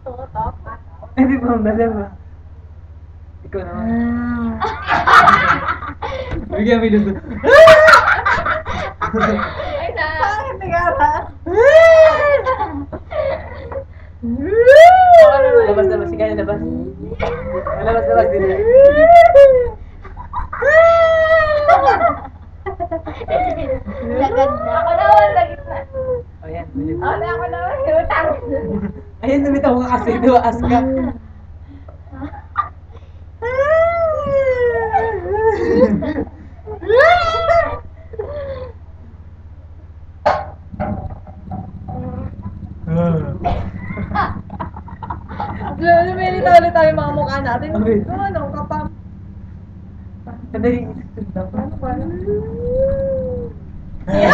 Hindi pa ang dalawa. Ikaw naman. Bigyan mo dito. Ay na. Bakit nag-aral? Labas, labas. Sige, labas. Labas, labas. Dito. Lagad na. Ako naman, lagit na. O yan. bilis. Ako naman, utang. Ayan, lumitaw ka kasi. Duwaas ka. Lumilita ulit tayo mga mukha natin. Okay. Ano, kapag... Sandali. Ano ba? Ayan.